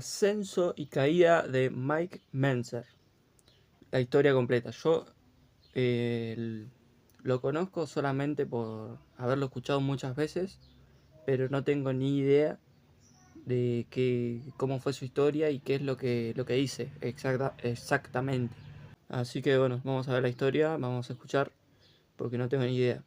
ascenso y caída de Mike Mentzer. La historia completa. Yo lo conozco solamente por haberlo escuchado muchas veces, pero no tengo ni idea de cómo fue su historia y qué es lo que dice exactamente. Así que bueno, vamos a ver la historia, vamos a escuchar, porque no tengo ni idea.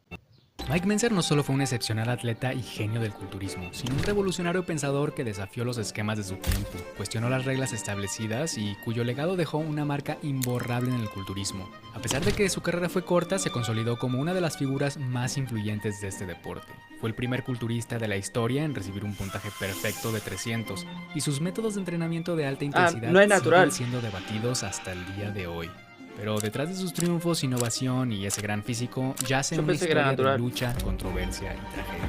Mike Mentzer no solo fue un excepcional atleta y genio del culturismo, sino un revolucionario pensador que desafió los esquemas de su tiempo, cuestionó las reglas establecidas y cuyo legado dejó una marca imborrable en el culturismo. A pesar de que su carrera fue corta, se consolidó como una de las figuras más influyentes de este deporte. Fue el primer culturista de la historia en recibir un puntaje perfecto de 300, y sus métodos de entrenamiento de alta intensidad no es natural. siguen siendo debatidos hasta el día de hoy. Pero detrás de sus triunfos, innovación y ese gran físico yace una historia de lucha, controversia y tragedia.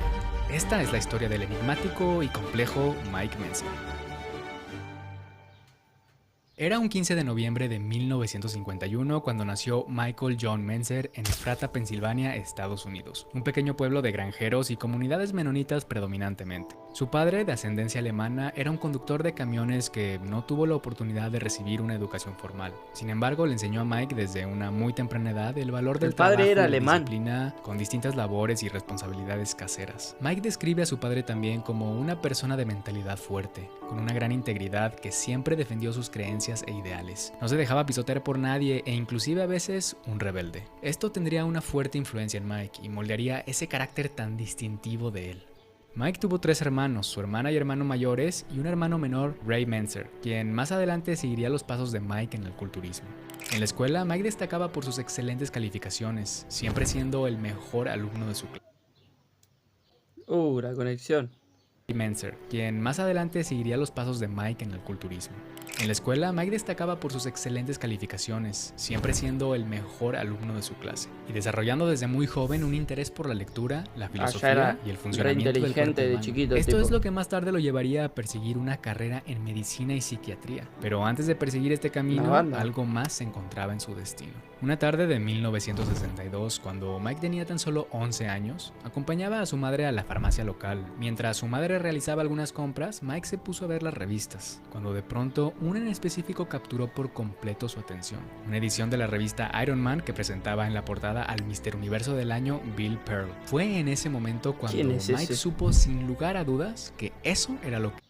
Esta es la historia del enigmático y complejo Mike Mentzer. Era un 15 de noviembre de 1951 cuando nació Michael John Mentzer en Ephrata, Pensilvania, Estados Unidos, un pequeño pueblo de granjeros y comunidades menonitas predominantemente. Su padre, de ascendencia alemana, era un conductor de camiones que no tuvo la oportunidad de recibir una educación formal. Sin embargo, le enseñó a Mike desde una muy temprana edad el valor del trabajo y la disciplina con distintas labores y responsabilidades caseras. Mike describe a su padre también como una persona de mentalidad fuerte, con una gran integridad que siempre defendió sus creencias e ideales. No se dejaba pisotear por nadie e inclusive a veces un rebelde. Esto tendría una fuerte influencia en Mike y moldearía ese carácter tan distintivo de él. Mike tuvo 3 hermanos, su hermana y hermano mayores, y un hermano menor, Ray Mentzer, quien más adelante seguiría los pasos de Mike en el culturismo. En la escuela, Mike destacaba por sus excelentes calificaciones, siempre siendo el mejor alumno de su clase. La conexión. Mentzer, quien más adelante seguiría los pasos de Mike en el culturismo. En la escuela, Mike destacaba por sus excelentes calificaciones, siempre siendo el mejor alumno de su clase, y desarrollando desde muy joven un interés por la lectura, la filosofía y el funcionamiento del cuerpo humano. Chiquito, Esto es lo que más tarde lo llevaría a perseguir una carrera en medicina y psiquiatría. Pero antes de perseguir este camino, algo más se encontraba en su destino. Una tarde de 1962, cuando Mike tenía tan solo 11 años, acompañaba a su madre a la farmacia local. Mientras su madre realizaba algunas compras, Mike se puso a ver las revistas, cuando de pronto una en específico capturó por completo su atención. Una edición de la revista Iron Man que presentaba en la portada al Mr. Universo del año Bill Pearl. Fue en ese momento cuando Mike supo sin lugar a dudas que eso era lo que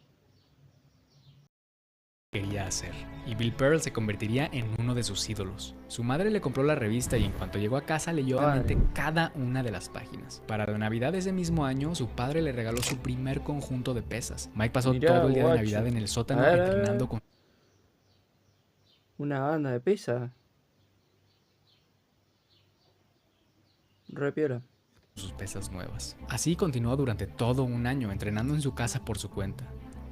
quería hacer, y Bill Pearl se convertiría en uno de sus ídolos. Su madre le compró la revista y en cuanto llegó a casa leyó cada una de las páginas. Para la Navidad de ese mismo año, su padre le regaló su primer conjunto de pesas. Mike pasó todo el día de Navidad en el sótano entrenando con una banda de pesas. Repiola. Sus pesas nuevas. Así continuó durante todo un año entrenando en su casa por su cuenta.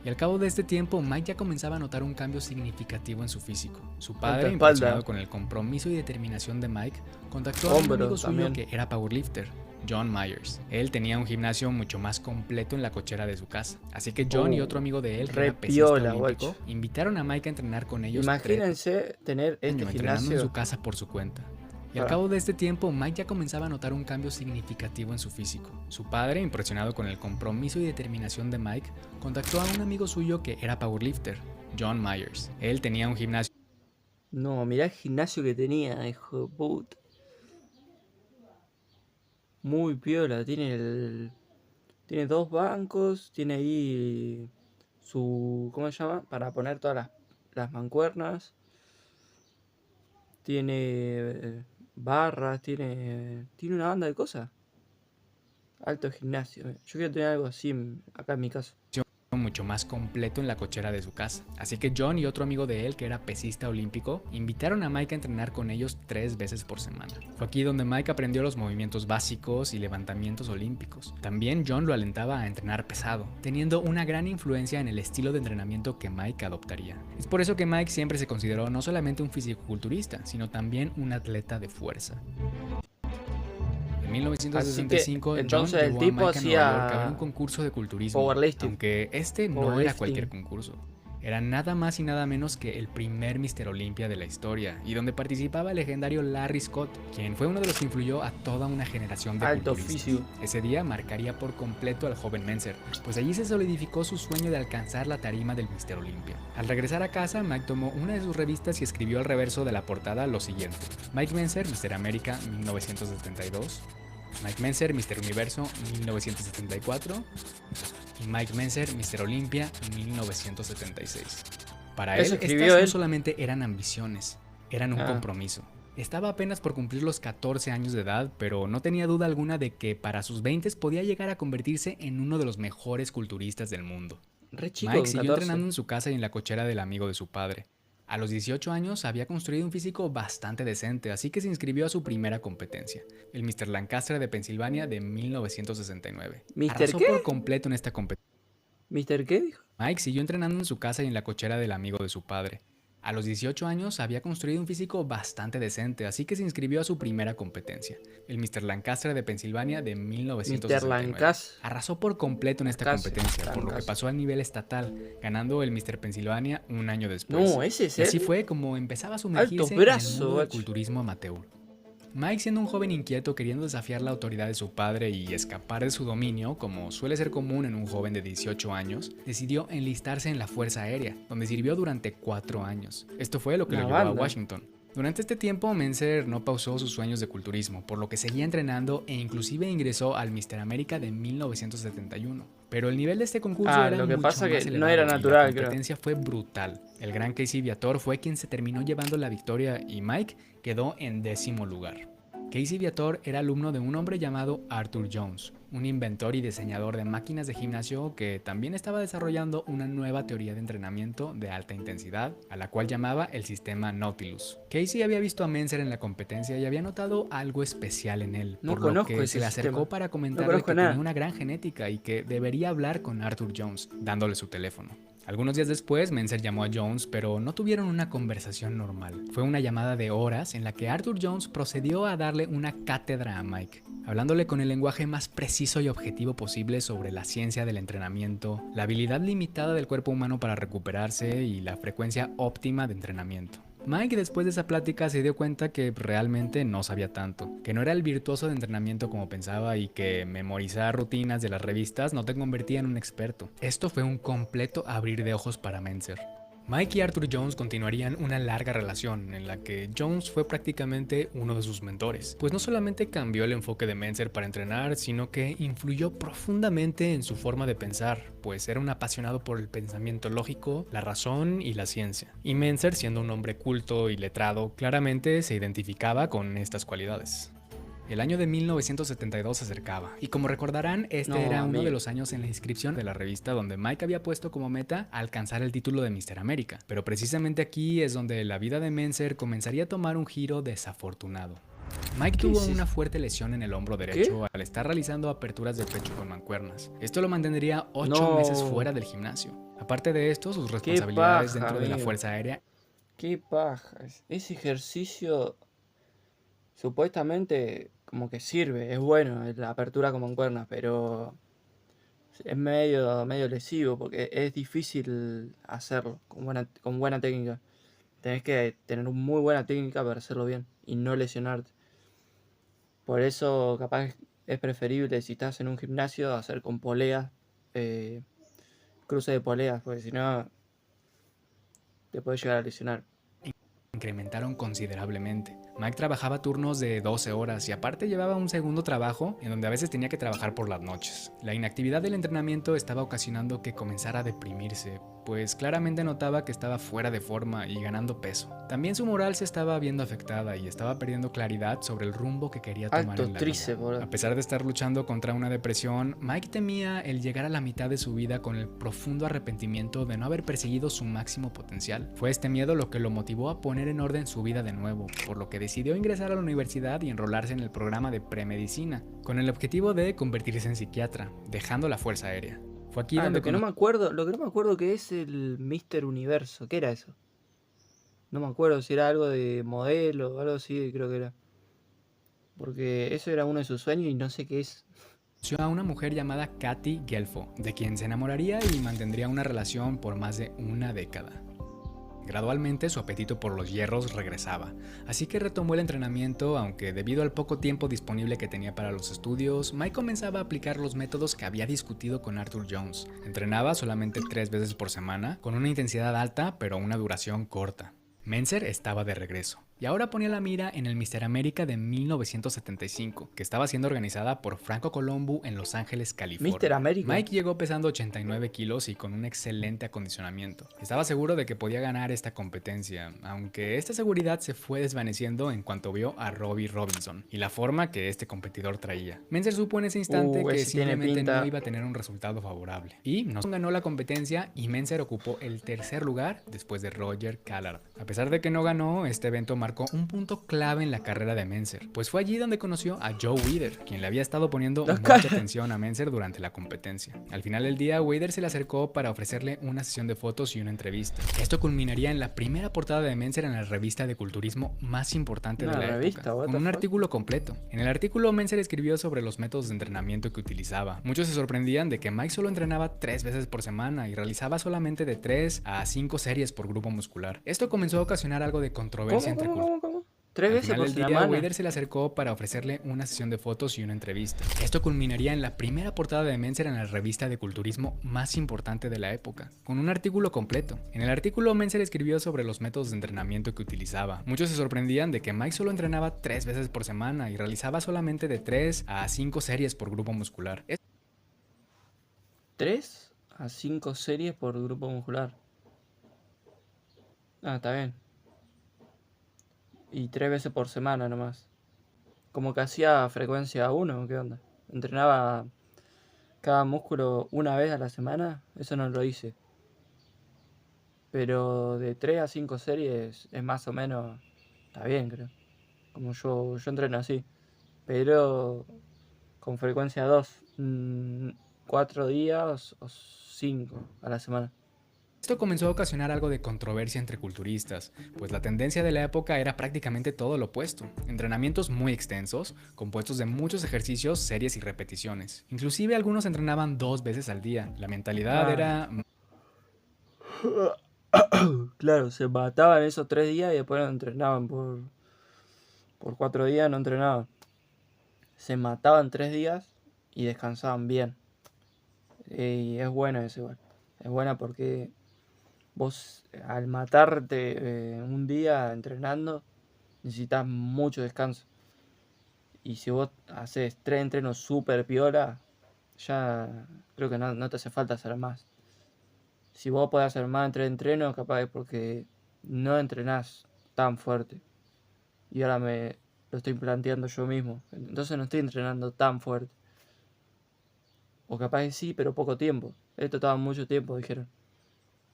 Y al cabo de este tiempo, Mike ya comenzaba a notar un cambio significativo en su físico. Su padre, impresionado con el compromiso y determinación de Mike, contactó a un amigo suyo que era powerlifter, John Myers. Él tenía un gimnasio mucho más completo en la cochera de su casa. Así que John y otro amigo de él, que era pesista olímpico, invitaron a Mike a entrenar con ellos. Imagínense tener este entrenando en su casa por su cuenta. Y al cabo de este tiempo, Mike ya comenzaba a notar un cambio significativo en su físico. Su padre, impresionado con el compromiso y determinación de Mike, contactó a un amigo suyo que era powerlifter, John Myers. Él tenía un gimnasio. No, mirá el gimnasio que tenía, hijo de puta. Muy piola, tiene 2 bancos, tiene ahí su... ¿cómo se llama? Para poner todas las mancuernas. Tiene barras, tiene una banda de cosas. Alto gimnasio. Yo quiero tener algo así acá en mi casa. Mucho más completo en la cochera de su casa. Así que John y otro amigo de él, que era pesista olímpico, invitaron a Mike a entrenar con ellos 3 veces por semana. Fue aquí donde Mike aprendió los movimientos básicos y levantamientos olímpicos. También John lo alentaba a entrenar pesado, teniendo una gran influencia en el estilo de entrenamiento que Mike adoptaría. Es por eso que Mike siempre se consideró no solamente un fisicoculturista, sino también un atleta de fuerza. En 1965, entonces John el tipo hacía hacía un concurso de culturismo, powerlifting. aunque este no era cualquier concurso. Era nada más y nada menos que el primer Mr. Olympia de la historia, y donde participaba el legendario Larry Scott, quien fue uno de los que influyó a toda una generación de Alto culturistas. físico. Ese día marcaría por completo al joven Menzer, pues allí se solidificó su sueño de alcanzar la tarima del Mr. Olympia. Al regresar a casa, Mike tomó una de sus revistas y escribió al reverso de la portada lo siguiente: Mike Menzer, Mr. América, 1972. Mike Menzer, Mr. Universo, 1974. Y Mike Menzer, Mr. Olympia, 1976. Para Eso él, escribió estas no él. solamente eran ambiciones, eran un Ah, compromiso. Estaba apenas por cumplir los 14 años de edad, pero no tenía duda alguna de que para sus 20 podía llegar a convertirse en uno de los mejores culturistas del mundo. re chico Mike con siguió 14. entrenando en su casa y en la cochera del amigo de su padre. A los 18 años había construido un físico bastante decente, así que se inscribió a su primera competencia, el Mr. Lancaster de Pensilvania de 1969. ¿Mister Arrasó qué? por completo en esta competencia. ¿Mister qué dijo? Mike siguió entrenando en su casa y en la cochera del amigo de su padre. A los 18 años había construido un físico bastante decente, así que se inscribió a su primera competencia, el Mr. Lancaster de Pensilvania de Mister 1969. Lancas. Arrasó por completo en esta Lancase. competencia, por lo que Lancase. pasó al nivel estatal, ganando el Mr. Pensilvania un año después. No, ese es Y así él. fue como empezaba a Altos sumergirse en el brazos, mundo del guacho. culturismo amateur. Mike, siendo un joven inquieto queriendo desafiar la autoridad de su padre y escapar de su dominio, como suele ser común en un joven de 18 años, decidió enlistarse en la Fuerza Aérea, donde sirvió durante 4 años. Esto fue lo que La lo llevó a banda. Washington. Durante este tiempo, Menzer no pausó sus sueños de culturismo, por lo que seguía entrenando e inclusive ingresó al Mr. América de 1971. Pero el nivel de este concurso era Lo que mucho pasa más que elevado no era y la natural, creo. competencia fue brutal. El gran Casey Viator fue quien se terminó llevando la victoria y Mike quedó en 10º lugar. Casey Viator era alumno de un hombre llamado Arthur Jones, un inventor y diseñador de máquinas de gimnasio que también estaba desarrollando una nueva teoría de entrenamiento de alta intensidad, a la cual llamaba el sistema Nautilus. Casey había visto a Menzer en la competencia y había notado algo especial en él, No por lo conozco que ese se le acercó sistema. para No comentarle conozco que nada. tenía una gran genética y que debería hablar con Arthur Jones, dándole su teléfono. Algunos días después, Menzer llamó a Jones, pero no tuvieron una conversación normal. Fue una llamada de horas en la que Arthur Jones procedió a darle una cátedra a Mike, hablándole con el lenguaje más preciso y objetivo posible sobre la ciencia del entrenamiento, la habilidad limitada del cuerpo humano para recuperarse y la frecuencia óptima de entrenamiento. Mike, después de esa plática, se dio cuenta que realmente no sabía tanto, que no era el virtuoso de entrenamiento como pensaba y que memorizar rutinas de las revistas no te convertía en un experto. Esto fue un completo abrir de ojos para Menzer. Mike y Arthur Jones continuarían una larga relación en la que Jones fue prácticamente uno de sus mentores, pues no solamente cambió el enfoque de Menzer para entrenar, sino que influyó profundamente en su forma de pensar, pues era un apasionado por el pensamiento lógico, la razón y la ciencia. Y Menzer, siendo un hombre culto y letrado, claramente se identificaba con estas cualidades. El año de 1972 se acercaba, y como recordarán, este era uno de los años en la inscripción de la revista donde Mike había puesto como meta alcanzar el título de Mr. América. Pero precisamente aquí es donde la vida de Menzer comenzaría a tomar un giro desafortunado. Mike tuvo una fuerte lesión en el hombro derecho al estar realizando aperturas de pecho con mancuernas. Esto lo mantendría 8 meses fuera del gimnasio. Aparte de esto, sus responsabilidades dentro de la Fuerza Aérea. ¡Qué paja! Ese ejercicio supuestamente como que sirve, es bueno la apertura con mancuernas, pero es medio lesivo porque es difícil hacerlo con buena técnica. Tenés que tener una muy buena técnica para hacerlo bien y no lesionarte. Por eso capaz es preferible si estás en un gimnasio hacer con poleas, cruce de poleas, porque si no te puede llegar a lesionar. Incrementaron considerablemente. Mike trabajaba turnos de 12 horas y aparte llevaba un segundo trabajo en donde a veces tenía que trabajar por las noches. La inactividad del entrenamiento estaba ocasionando que comenzara a deprimirse, pues claramente notaba que estaba fuera de forma y ganando peso. También su moral se estaba viendo afectada y estaba perdiendo claridad sobre el rumbo que quería tomar en la vida. A pesar de estar luchando contra una depresión, Mike temía el llegar a la mitad de su vida con el profundo arrepentimiento de no haber perseguido su máximo potencial. Fue este miedo lo que lo motivó a poner en orden su vida de nuevo, por lo que decidió ingresar a la universidad y enrolarse en el programa de premedicina, con el objetivo de convertirse en psiquiatra, dejando la Fuerza Aérea. Fue aquí donde lo que no me acuerdo que es el Mr. Universo. ¿Qué era eso? No me acuerdo si era algo de modelo o algo así, creo que era. Porque eso era uno de sus sueños y no sé qué es. a una mujer llamada Katy Gelfo, de quien se enamoraría y mantendría una relación por más de una década. Gradualmente su apetito por los hierros regresaba, así que retomó el entrenamiento, aunque debido al poco tiempo disponible que tenía para los estudios, Mike comenzaba a aplicar los métodos que había discutido con Arthur Jones. Entrenaba solamente 3 veces por semana, con una intensidad alta pero una duración corta. Menzer estaba de regreso, y ahora ponía la mira en el Mr. América de 1975, que estaba siendo organizada por Franco Colombo en Los Ángeles, California. Mr. América. Mike llegó pesando 89 kilos y con un excelente acondicionamiento. Estaba seguro de que podía ganar esta competencia, aunque esta seguridad se fue desvaneciendo en cuanto vio a Robbie Robinson y la forma que este competidor traía. Menzer supo en ese instante que ese tiene simplemente pinta. no iba a tener un resultado favorable. Y no ganó la competencia y Menzer ocupó el tercer lugar después de Roger Callard. A pesar de que no ganó, este evento marcó un punto clave en la carrera de Menzer, pues fue allí donde conoció a Joe Weider, quien le había estado poniendo mucha atención a Menzer durante la competencia. Al final del día, Weider se le acercó para ofrecerle una sesión de fotos y una entrevista. Esto culminaría en la primera portada de Menzer en la revista de culturismo más importante de la época, con un artículo completo. En el artículo, Menzer escribió sobre los métodos de entrenamiento que utilizaba. Muchos se sorprendían de que Mike solo entrenaba 3 veces por semana y realizaba solamente de 3 a 5 series por grupo muscular. Esto comenzó a ocasionar algo de controversia entre ¿Cómo? 3 veces por semana. semana. Weider se le acercó para ofrecerle una sesión de fotos y una entrevista. Esto culminaría en la primera portada de Menzer en la revista de culturismo más importante de la época, con un artículo completo. En el artículo, Menzer escribió sobre los métodos de entrenamiento que utilizaba. Muchos se sorprendían de que Mike solo entrenaba 3 veces por semana y realizaba solamente de 3 a 5 series por grupo muscular. 3 a 5 series por grupo muscular. Ah, está bien. Y 3 veces por semana nomás. Como que hacía frecuencia 1, ¿qué onda? Entrenaba cada músculo una vez a la semana, eso no lo hice. Pero de 3 a 5 series es más o menos, está bien, creo. Como yo entreno así. Pero con frecuencia 2, 4 días o 5 a la semana. Esto comenzó a ocasionar algo de controversia entre culturistas, pues la tendencia de la época era prácticamente todo lo opuesto. Entrenamientos muy extensos, compuestos de muchos ejercicios, series y repeticiones. Inclusive algunos entrenaban 2 veces al día. La mentalidad era... Claro, se mataban esos 3 días y después no entrenaban por 4 días, no entrenaban. Se mataban 3 días y descansaban bien. Y es bueno eso igual. Es buena porque vos al matarte un día entrenando necesitas mucho descanso. Y si vos haces 3 entrenos super piola, ya creo que no te hace falta hacer más. Si vos podés hacer más en 3 entrenos, capaz es porque no entrenás tan fuerte. Y ahora me lo estoy planteando yo mismo. Entonces no estoy entrenando tan fuerte. O capaz que sí, pero poco tiempo. Esto estaba mucho tiempo, dijeron.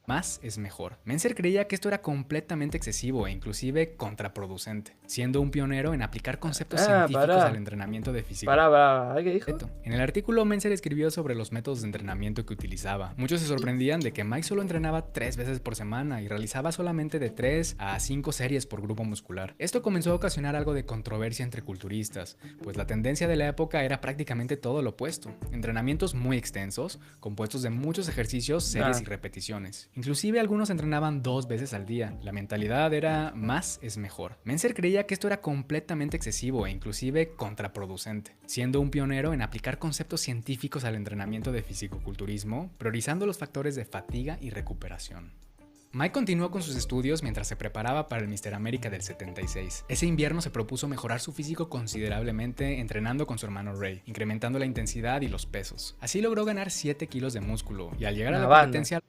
Más es mejor. Menzer creía que esto era completamente excesivo e inclusive contraproducente, siendo un pionero en aplicar conceptos científicos al entrenamiento de físico. ¿Qué dijo? En el artículo, Menzer escribió sobre los métodos de entrenamiento que utilizaba. Muchos se sorprendían de que Mike solo entrenaba 3 veces por semana y realizaba solamente de 3 a 5 series por grupo muscular. Esto comenzó a ocasionar algo de controversia entre culturistas, pues la tendencia de la época era prácticamente todo lo opuesto. Entrenamientos muy extensos, compuestos de muchos ejercicios, series y repeticiones. Inclusive algunos entrenaban 2 veces al día. La mentalidad era más es mejor. Menzer creía que esto era completamente excesivo e inclusive contraproducente, siendo un pionero en aplicar conceptos científicos al entrenamiento de fisicoculturismo, priorizando los factores de fatiga y recuperación. Mike continuó con sus estudios mientras se preparaba para el Mr. América del 76. Ese invierno se propuso mejorar su físico considerablemente entrenando con su hermano Ray, incrementando la intensidad y los pesos. Así logró ganar 7 kilos de músculo y al llegar a la competencia...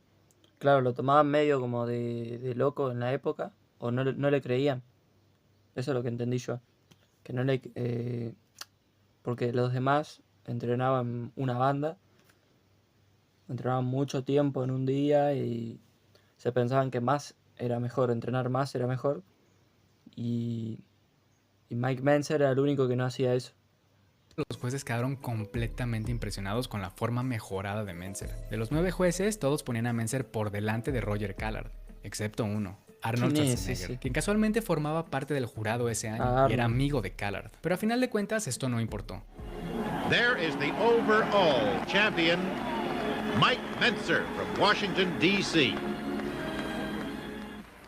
Claro, lo tomaban medio como de loco en la época, o no le creían. Eso es lo que entendí yo. Que no le... porque los demás entrenaban una banda, entrenaban mucho tiempo en un día y se pensaban que más era mejor, entrenar más era mejor. Y Mike Menzer era el único que no hacía eso. Los jueces quedaron completamente impresionados con la forma mejorada de Menzer. De los 9 jueces, todos ponían a Menzer por delante de Roger Callard, excepto uno, Arnold Schwarzenegger, quien casualmente formaba parte del jurado ese año y era amigo de Callard. Pero a final de cuentas esto no importó. There is the overall champion, Mike Mentzer from Washington, D.C.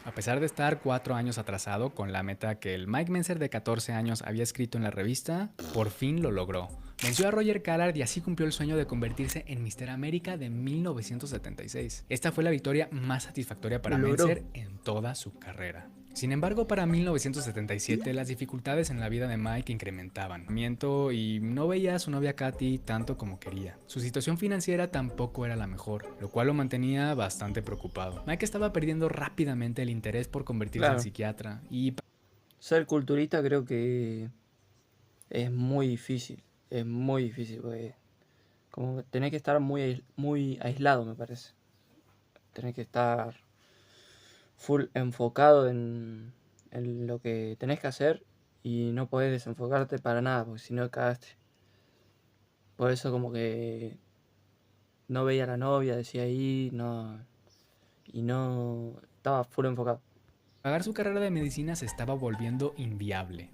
A pesar de estar 4 años atrasado con la meta que el Mike Mentzer de 14 años había escrito en la revista, por fin lo logró. Venció a Roger Callard y así cumplió el sueño de convertirse en Mr. América de 1976. Esta fue la victoria más satisfactoria para Mentzer en toda su carrera. Sin embargo, para 1977 las dificultades en la vida de Mike incrementaban. Y no veía a su novia Katy tanto como quería. Su situación financiera tampoco era la mejor, lo cual lo mantenía bastante preocupado. Mike estaba perdiendo rápidamente el interés por convertirse en psiquiatra y... Ser culturista creo que es muy difícil. Es muy difícil porque como tenés que estar muy aislado, me parece. Tenés que estar full enfocado en lo que tenés que hacer y no podés desenfocarte para nada, porque si no cagaste. Por eso como que no veía a la novia, decía ahí, y no estaba full enfocado. Pagar su carrera de medicina se estaba volviendo inviable.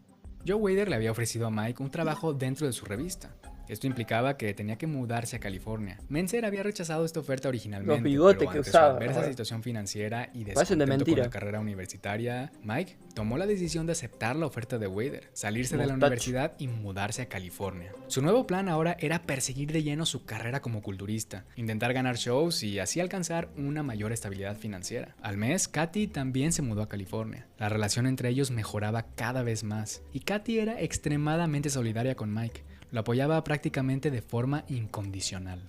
Joe Weider le había ofrecido a Mike un trabajo dentro de su revista. Esto implicaba que tenía que mudarse a California. Mentzer había rechazado esta oferta originalmente, los bigotes pero que ante usaba, su adversa situación financiera y parecen de descontento con mentira. la carrera universitaria, Mike tomó la decisión de aceptar la oferta de Weider, salirse de la universidad y mudarse a California. Su nuevo plan ahora era perseguir de lleno su carrera como culturista, intentar ganar shows y así alcanzar una mayor estabilidad financiera. Al mes, Katy también se mudó a California. La relación entre ellos mejoraba cada vez más y Katy era extremadamente solidaria con Mike. Lo apoyaba prácticamente de forma incondicional.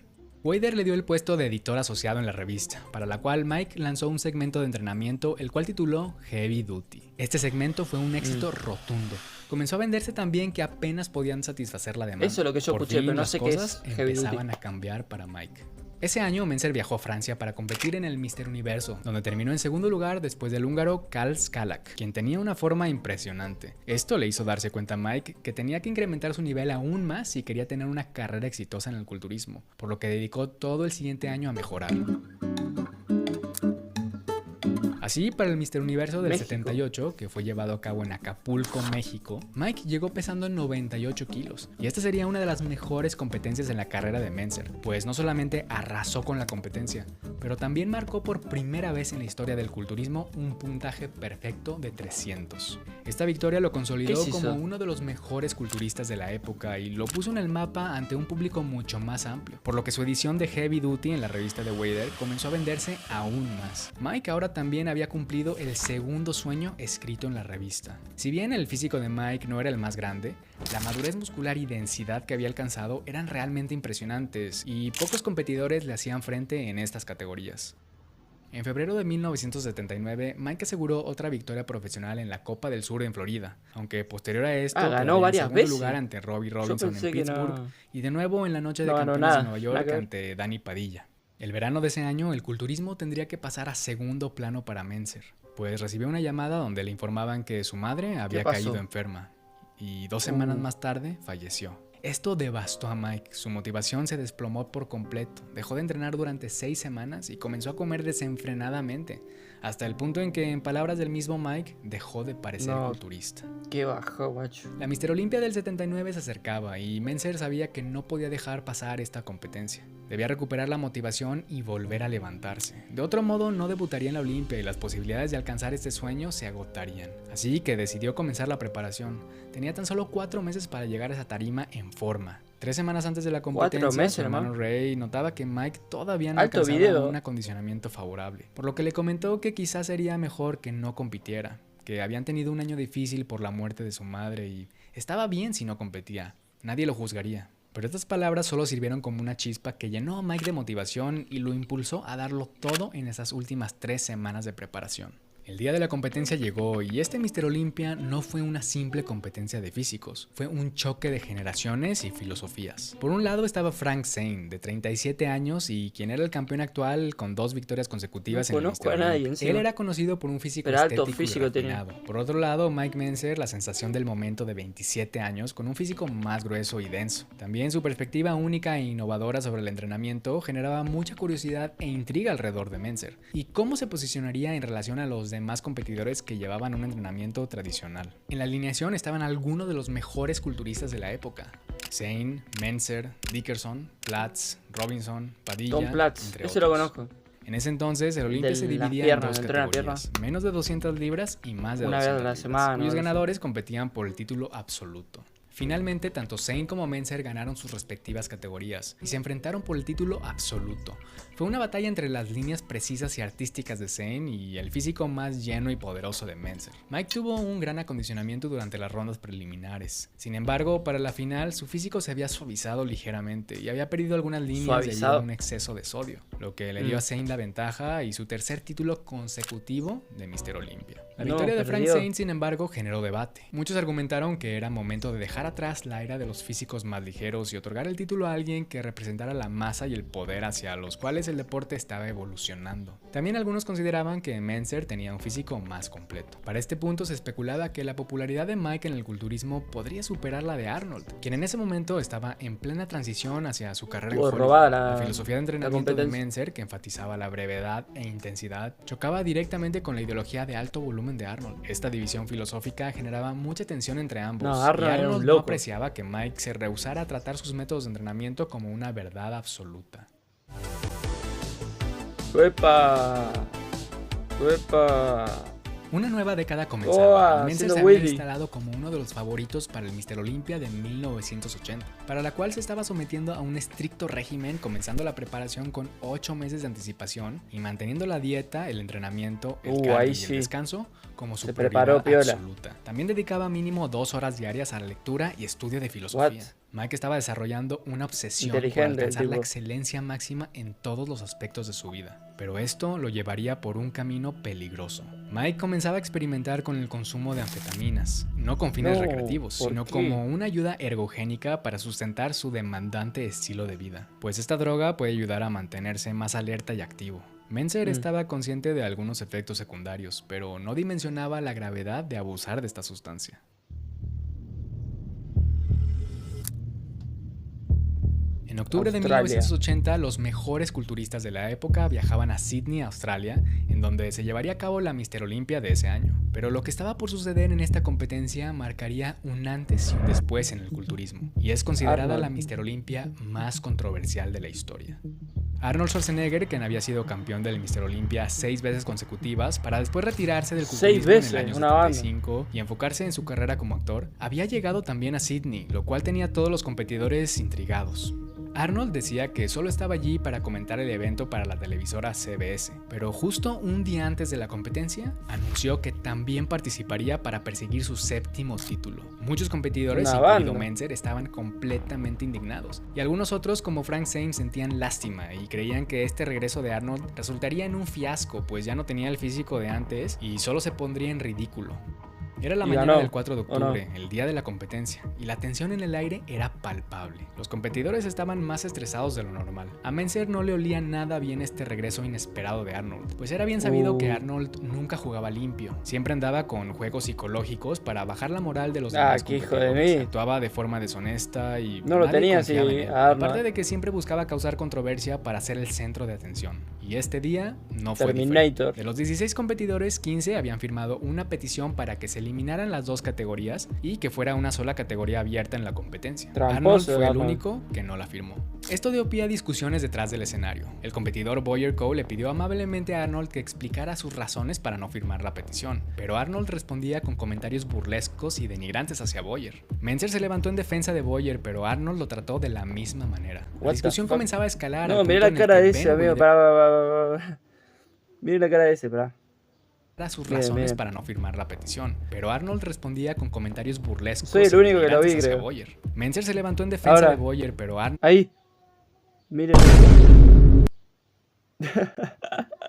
Weider le dio el puesto de editor asociado en la revista, para la cual Mike lanzó un segmento de entrenamiento, el cual tituló Heavy Duty. Este segmento fue un éxito rotundo. Comenzó a venderse tan bien que apenas podían satisfacer la demanda. Eso es lo que yo Por escuché, fin, pero no las sé qué cosas es Heavy Duty. empezaban a cambiar para Mike. Ese año, Mentzer viajó a Francia para competir en el Mr. Universo, donde terminó en segundo lugar después del húngaro Karl Skalak, quien tenía una forma impresionante. Esto le hizo darse cuenta a Mike que tenía que incrementar su nivel aún más si quería tener una carrera exitosa en el culturismo, por lo que dedicó todo el siguiente año a mejorar. Así, para el Mr. Universo del 78, que fue llevado a cabo en Acapulco, México, Mike llegó pesando 98 kilos. Y esta sería una de las mejores competencias en la carrera de Mentzer, pues no solamente arrasó con la competencia, pero también marcó por primera vez en la historia del culturismo un puntaje perfecto de 300. Esta victoria lo consolidó como uno de los mejores culturistas de la época y lo puso en el mapa ante un público mucho más amplio, por lo que su edición de Heavy Duty en la revista de Weider comenzó a venderse aún más. Mike ahora también había cumplido el segundo sueño escrito en la revista. Si bien el físico de Mike no era el más grande, la madurez muscular y densidad que había alcanzado eran realmente impresionantes y pocos competidores le hacían frente en estas categorías. En febrero de 1979, Mike aseguró otra victoria profesional en la Copa del Sur en Florida, aunque posterior a esto ganó varias en segundo veces. lugar ante Robbie Robinson en Pittsburgh y de nuevo en la noche de No campeones de Nueva York ante Danny Padilla. El verano de ese año, el culturismo tendría que pasar a segundo plano para Mentzer, pues recibió una llamada donde le informaban que su madre había caído enferma y 2 semanas más tarde falleció. Esto devastó a Mike, su motivación se desplomó por completo, dejó de entrenar durante 6 semanas y comenzó a comer desenfrenadamente, hasta el punto en que, en palabras del mismo Mike, dejó de parecer culturista. Qué bajo, macho. La Mr. Olympia del 79 se acercaba y Mentzer sabía que no podía dejar pasar esta competencia. Debía recuperar la motivación y volver a levantarse. De otro modo, no debutaría en la Olympia y las posibilidades de alcanzar este sueño se agotarían. Así que decidió comenzar la preparación. Tenía tan solo 4 meses para llegar a esa tarima en forma. 3 semanas antes de la competencia, su hermano Ray notaba que Mike todavía no alcanzaba un acondicionamiento favorable, por lo que le comentó que quizás sería mejor que no compitiera, que habían tenido un año difícil por la muerte de su madre y estaba bien si no competía, nadie lo juzgaría. Pero estas palabras solo sirvieron como una chispa que llenó a Mike de motivación y lo impulsó a darlo todo en esas últimas 3 semanas de preparación. El día de la competencia llegó y este Mr. Olympia no fue una simple competencia de físicos, fue un choque de generaciones y filosofías. Por un lado estaba Frank Zane, de 37 años y quien era el campeón actual con 2 victorias consecutivas en el Mr. Olympia. Él era conocido por un físico estético y refinado. Por otro lado, Mike Mentzer, la sensación del momento de 27 años, con un físico más grueso y denso. También su perspectiva única e innovadora sobre el entrenamiento generaba mucha curiosidad e intriga alrededor de Mentzer. ¿Y cómo se posicionaría en relación a los demás demás competidores que llevaban un entrenamiento tradicional. En la alineación estaban algunos de los mejores culturistas de la época: Zane, Mentzer, Dickerson, Platz, Robinson, Padilla, Tom Platz, entre ese otros. lo conozco. En ese entonces el Olimpia De se las dividía piernas, en dos entrena categorías, menos de 200 libras y más de Una vez 200 a la libras, semana, cuyos ¿no? ganadores competían por el título absoluto. Finalmente, tanto Zane como Mentzer ganaron sus respectivas categorías y se enfrentaron por el título absoluto. Fue una batalla entre las líneas precisas y artísticas de Zane y el físico más lleno y poderoso de Mentzer. Mike tuvo un gran acondicionamiento durante las rondas preliminares. Sin embargo, para la final, su físico se había suavizado ligeramente y había perdido algunas líneas debido a un exceso de sodio, lo que le dio a Zane la ventaja y su tercer título consecutivo de Mr. Olympia. La victoria de Frank Zane, sin embargo, generó debate. Muchos argumentaron que era momento de dejar atrás la era de los físicos más ligeros y otorgar el título a alguien que representara la masa y el poder hacia los cuales el deporte estaba evolucionando. También algunos consideraban que Mentzer tenía un físico más completo. Para este punto se especulaba que la popularidad de Mike en el culturismo podría superar la de Arnold, quien en ese momento estaba en plena transición hacia su carrera en Hollywood. La filosofía de entrenamiento de Mentzer, que enfatizaba la brevedad e intensidad, chocaba directamente con la ideología de alto volumen de Arnold. Esta división filosófica generaba mucha tensión entre ambos, y Arnold no apreciaba que Mike se rehusara a tratar sus métodos de entrenamiento como una verdad absoluta. ¡Uepa! ¡Uepa! Una nueva década comenzaba y Mentzer se había instalado como uno de los favoritos para el Mr. Olympia de 1980, para la cual se estaba sometiendo a un estricto régimen, comenzando la preparación con 8 meses de anticipación y manteniendo la dieta, el entrenamiento, el cardio y el descanso como su prioridad absoluta. También dedicaba mínimo 2 horas diarias a la lectura y estudio de filosofía. Mike estaba desarrollando una obsesión por alcanzar la excelencia máxima en todos los aspectos de su vida, pero esto lo llevaría por un camino peligroso. Mike comenzaba a experimentar con el consumo de anfetaminas, no con fines recreativos, sino como una ayuda ergogénica para sustentar su demandante estilo de vida, pues esta droga puede ayudar a mantenerse más alerta y activo. Mentzer estaba consciente de algunos efectos secundarios, pero no dimensionaba la gravedad de abusar de esta sustancia. En octubre de 1980, los mejores culturistas de la época viajaban a Sydney, Australia, en donde se llevaría a cabo la Mr. Olympia de ese año. Pero lo que estaba por suceder en esta competencia marcaría un antes y un después en el culturismo, y es considerada la Mr. Olympia más controversial de la historia. Arnold Schwarzenegger, quien había sido campeón del Mr. Olympia 6 veces consecutivas, para después retirarse del culturismo en el año 75 y enfocarse en su carrera como actor, había llegado también a Sydney, lo cual tenía a todos los competidores intrigados. Arnold decía que solo estaba allí para comentar el evento para la televisora CBS, pero justo un día antes de la competencia, anunció que también participaría para perseguir su 7º título. Muchos competidores, incluido Mentzer, estaban completamente indignados, y algunos otros, como Frank Zane, sentían lástima y creían que este regreso de Arnold resultaría en un fiasco, pues ya no tenía el físico de antes y solo se pondría en ridículo. Era la mañana del 4 de octubre, el día de la competencia, y la tensión en el aire era palpable. Los competidores estaban más estresados de lo normal. A Mentzer no le olía nada bien este regreso inesperado de Arnold, pues era bien sabido que Arnold nunca jugaba limpio. Siempre andaba con juegos psicológicos para bajar la moral de los demás competidores. Actuaba de forma deshonesta y no lo tenía así, aparte de que siempre buscaba causar controversia para ser el centro de atención. Y este día no fue diferente. De los 16 competidores, 15 habían firmado una petición para que se eliminaran las 2 categorías y que fuera una sola categoría abierta en la competencia. Arnold fue el único que no la firmó. Esto dio pie a discusiones detrás del escenario. El competidor Boyer Coe le pidió amablemente a Arnold que explicara sus razones para no firmar la petición, pero Arnold respondía con comentarios burlescos y denigrantes hacia Boyer. Mentzer se levantó en defensa de Boyer, pero Arnold lo trató de la misma manera. La discusión comenzaba a escalar. No, mira la cara de ese, amigo. Mira la cara de ese, sus razones para no firmar la petición, pero Arnold respondía con comentarios burlescos. Soy el único que lo vi, creo. Boyer. Mentzer se levantó en defensa de Boyer, pero Arnold... Ahí. Miren.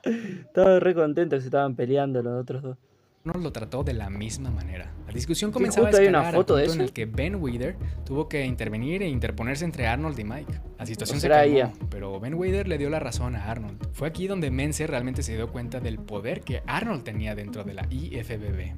Estaba re contento que se estaban peleando los otros dos. Arnold lo trató de la misma manera. La discusión comenzaba a escalar al punto en el que Ben Weider tuvo que intervenir e interponerse entre Arnold y Mike. La situación se calmó, pero Ben Weider le dio la razón a Arnold. Fue aquí donde Mentzer realmente se dio cuenta del poder que Arnold tenía dentro de la IFBB.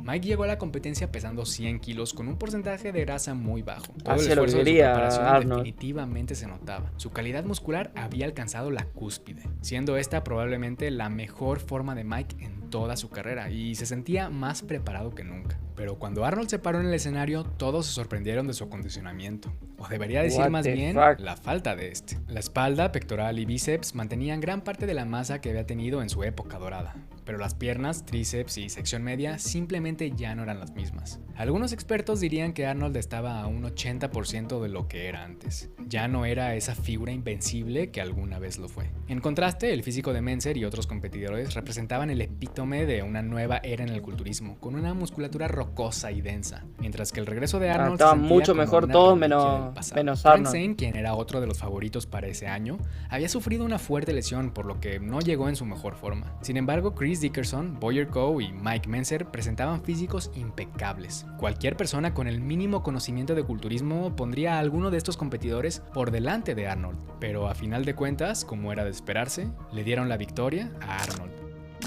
Mike llegó a la competencia pesando 100 kilos con un porcentaje de grasa muy bajo. Todo el Hacía lo que esfuerzo de su quería preparación Arnold. definitivamente se notaba. Su calidad muscular había alcanzado la cúspide, siendo esta probablemente la mejor forma de Mike en toda su carrera, y se sentía más preparado que nunca. Pero cuando Arnold se paró en el escenario, todos se sorprendieron de su acondicionamiento, o debería decir What más the bien, fuck? la falta de este. La espalda, pectoral y bíceps mantenían gran parte de la masa que había tenido en su época dorada, pero las piernas, tríceps y sección media simplemente ya no eran las mismas. Algunos expertos dirían que Arnold estaba a un 80% de lo que era antes. Ya no era esa figura invencible que alguna vez lo fue. En contraste, el físico de Mentzer y otros competidores representaban el epítome de una nueva era en el culturismo, con una musculatura rocosa y densa, mientras que el regreso de Arnold se Estaban sentía mucho como mejor una todos reliquia del menos pasado. Frank Arnold. Zane, quien era otro de los favoritos para ese año, había sufrido una fuerte lesión, por lo que no llegó en su mejor forma. Sin embargo, Chris Dickerson, Boyer Coe y Mike Mentzer presentaban físicos impecables. Cualquier persona con el mínimo conocimiento de culturismo pondría a alguno de estos competidores por delante de Arnold, pero a final de cuentas, como era de esperarse, le dieron la victoria a Arnold.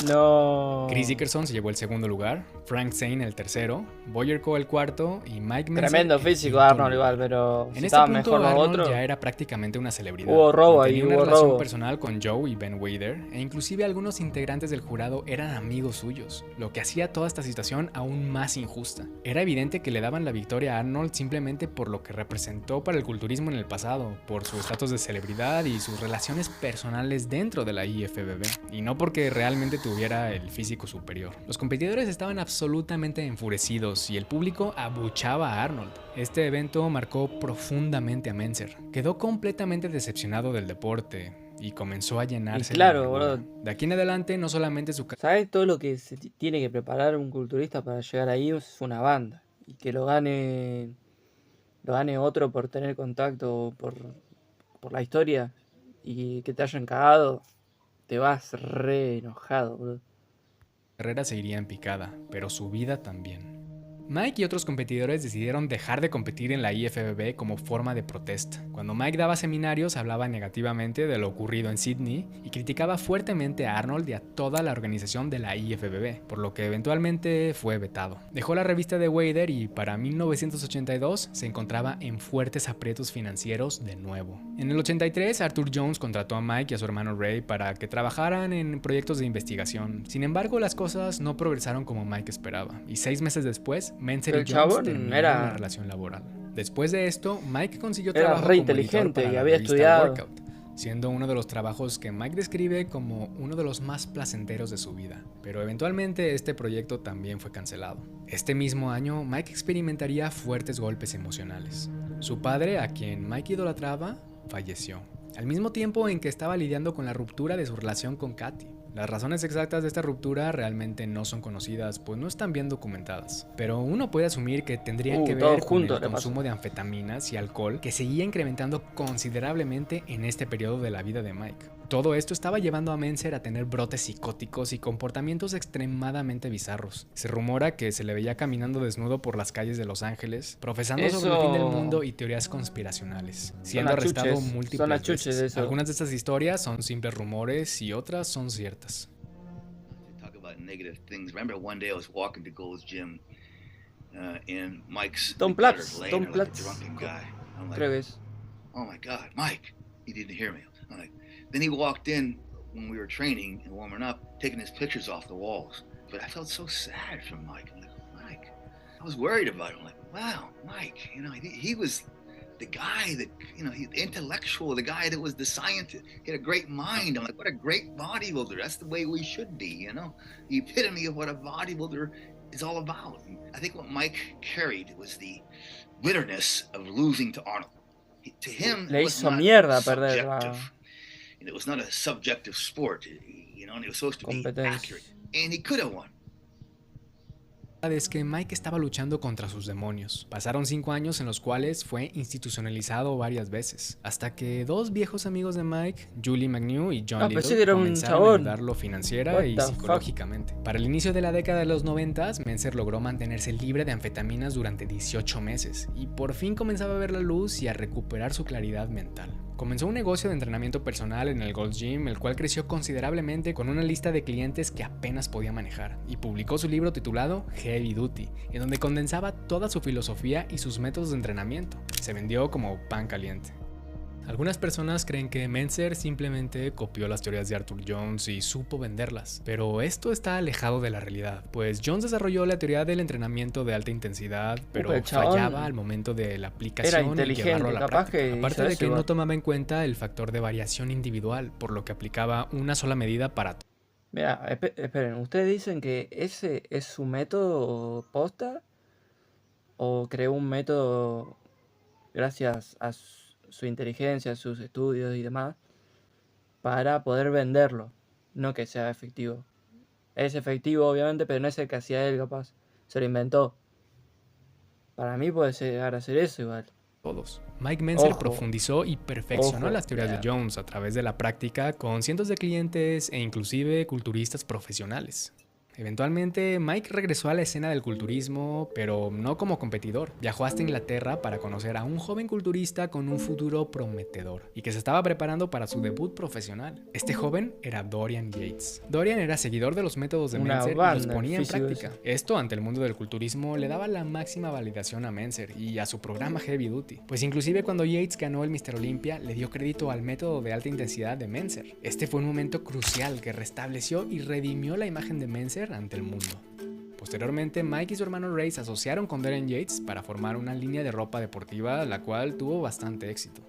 No. Chris Dickerson se llevó el segundo lugar, Frank Zane el tercero, Boyer Coe el cuarto y Mike Mentzer Tremendo el físico quinto Arnold lugar. igual, pero En si este estaban punto mejor los Arnold otros. ya era prácticamente una celebridad. Hubo robo ahí, Tenía una hubo relación robo. personal con Joe y Ben Wader, e inclusive algunos integrantes del jurado eran amigos suyos, lo que hacía toda esta situación aún más injusta. Era evidente que le daban la victoria a Arnold simplemente por lo que representó para el culturismo en el pasado, por su estatus de celebridad y sus relaciones personales dentro de la IFBB, y no porque realmente tuviera el físico superior. Los competidores estaban absolutamente enfurecidos y el público abuchaba a Arnold. Este evento marcó profundamente a Mentzer. Quedó completamente decepcionado del deporte y comenzó a llenarse Y claro, de amargura. boludo. De aquí en adelante no solamente su ¿Sabes todo lo que se tiene que preparar un culturista para llegar ahí? Es una banda. Y que lo gane otro por tener contacto, por la historia, y que te hayan cagado, te vas re enojado, boludo. carrera se iría en picada, pero su vida también. Mike y otros competidores decidieron dejar de competir en la IFBB como forma de protesta. Cuando Mike daba seminarios, hablaba negativamente de lo ocurrido en Sydney y criticaba fuertemente a Arnold y a toda la organización de la IFBB, por lo que eventualmente fue vetado. Dejó la revista de Wader y para 1982 se encontraba en fuertes aprietos financieros de nuevo. En el 83, Arthur Jones contrató a Mike y a su hermano Ray para que trabajaran en proyectos de investigación. Sin embargo, las cosas no progresaron como Mike esperaba, y 6 meses después, Mentzer El y Jones chabón terminaron era- la relación laboral. Después de esto, Mike consiguió Era trabajo re como editor inteligente para y la había revista estudiado. Workout, siendo uno de los trabajos que Mike describe como uno de los más placenteros de su vida. Pero eventualmente este proyecto también fue cancelado. Este mismo año, Mike experimentaría fuertes golpes emocionales. Su padre, a quien Mike idolatraba, falleció, al mismo tiempo en que estaba lidiando con la ruptura de su relación con Katy. Las razones exactas de esta ruptura realmente no son conocidas, pues no están bien documentadas. Pero uno puede asumir que tendrían que todo ver con junto el le pasó. consumo de anfetaminas y alcohol que seguía incrementando considerablemente en este periodo de la vida de Mike. Todo esto estaba llevando a Mentzer a tener brotes psicóticos y comportamientos extremadamente bizarros. Se rumora que se le veía caminando desnudo por las calles de Los Ángeles, profesando sobre el fin del mundo y teorías conspiracionales, siendo arrestado achuches, son múltiples achuches veces. de eso. Algunas de estas historias son simples rumores y otras son ciertas. Talk about negative things. Remember one day I was walking to Gold's Gym, and Mike's Tom competitor Platz, laying Tom there like a Platz. drunken guy. I'm like, Creo que es. oh my God, Mike, he didn't hear me. I'm like, then he walked in when we were training and warming up, taking his pictures off the walls. But I felt so sad for Mike. I'm like, Mike, I was worried about him. I'm like, wow, Mike, you know, he was the guy that, you know, the intellectual, the guy that was the scientist. He had a great mind. I'm like, what a great bodybuilder. That's the way we should be, you know? The epitome of what a bodybuilder is all about. And I think what Mike carried was the bitterness of losing to Arnold. To him, Le it was hizo not mierda perder la subjective. And it was not a subjective sport, you know, and it was supposed to be competencia. accurate. And he could have won. Es que Mike estaba luchando contra sus demonios. Pasaron 5 años en los cuales fue institucionalizado varias veces, hasta que 2 viejos amigos de Mike, Julie McNew y John pensé Little, que era un comenzaron a chabón. ayudarlo financiera What y the psicológicamente. Para el inicio de la década de los 90, Mentzer logró mantenerse libre de anfetaminas durante 18 meses y por fin comenzaba a ver la luz y a recuperar su claridad mental. Comenzó un negocio de entrenamiento personal en el Gold's Gym, el cual creció considerablemente con una lista de clientes que apenas podía manejar, y publicó su libro titulado Heavy Duty, en donde condensaba toda su filosofía y sus métodos de entrenamiento. Se vendió como pan caliente. Algunas personas creen que Mentzer simplemente copió las teorías de Arthur Jones y supo venderlas, pero esto está alejado de la realidad, pues Jones desarrolló la teoría del entrenamiento de alta intensidad, pero fallaba al momento de la aplicación y llevarlo a la práctica. Aparte de que no tomaba en cuenta el factor de variación individual, por lo que aplicaba una sola medida para todo. Mira, esperen, ¿ustedes dicen que ese es su método posta? ¿O creó un método gracias a su inteligencia, sus estudios y demás, para poder venderlo? No que sea efectivo. Es efectivo, obviamente, pero no es el que hacía él, capaz. Se lo inventó. Para mí puede llegar a ser eso igual. Todos. Mike Mentzer profundizó y perfeccionó las teorías de Jones a través de la práctica con cientos de clientes e inclusive culturistas profesionales. Eventualmente, Mike regresó a la escena del culturismo, pero no como competidor. Viajó hasta Inglaterra para conocer a un joven culturista con un futuro prometedor y que se estaba preparando para su debut profesional. Este joven era Dorian Yates. Dorian era seguidor de los métodos de Mentzer y los ponía en práctica. Esto, ante el mundo del culturismo, le daba la máxima validación a Mentzer y a su programa Heavy Duty. Pues inclusive cuando Yates ganó el Mr. Olympia, le dio crédito al método de alta intensidad de Mentzer. Este fue un momento crucial que restableció y redimió la imagen de Mentzer ante el mundo. Posteriormente, Mike y su hermano Ray se asociaron con Dorian Yates para formar una línea de ropa deportiva, la cual tuvo bastante éxito.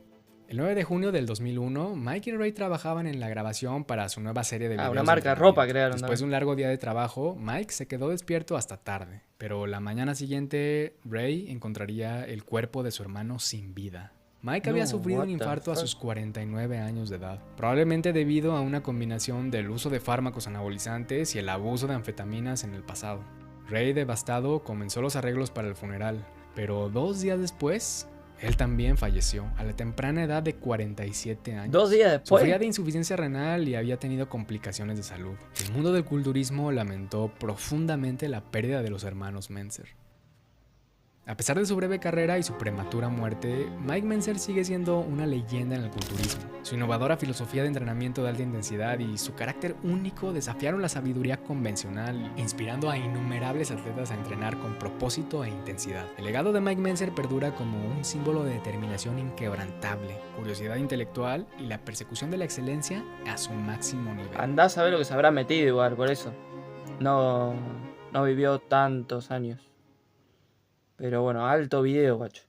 El 9 de junio del 2001, Mike y Ray trabajaban en la grabación para su nueva serie de videos. Una marca de ropa crearon. Después de un largo día de trabajo, Mike se quedó despierto hasta tarde, pero la mañana siguiente, Ray encontraría el cuerpo de su hermano sin vida. Mike había sufrido un infarto a sus 49 años de edad, probablemente debido a una combinación del uso de fármacos anabolizantes y el abuso de anfetaminas en el pasado. Ray, devastado, comenzó los arreglos para el funeral, pero 2 días después, él también falleció a la temprana edad de 47 años. 2 días después. Sufría de insuficiencia renal y había tenido complicaciones de salud. El mundo del culturismo lamentó profundamente la pérdida de los hermanos Mentzer. A pesar de su breve carrera y su prematura muerte, Mike Mentzer sigue siendo una leyenda en el culturismo. Su innovadora filosofía de entrenamiento de alta intensidad y su carácter único desafiaron la sabiduría convencional, inspirando a innumerables atletas a entrenar con propósito e intensidad. El legado de Mike Mentzer perdura como un símbolo de determinación inquebrantable, curiosidad intelectual y la persecución de la excelencia a su máximo nivel. Andá a saber lo que se habrá metido igual, por eso. No vivió tantos años. Pero bueno, alto video, guacho.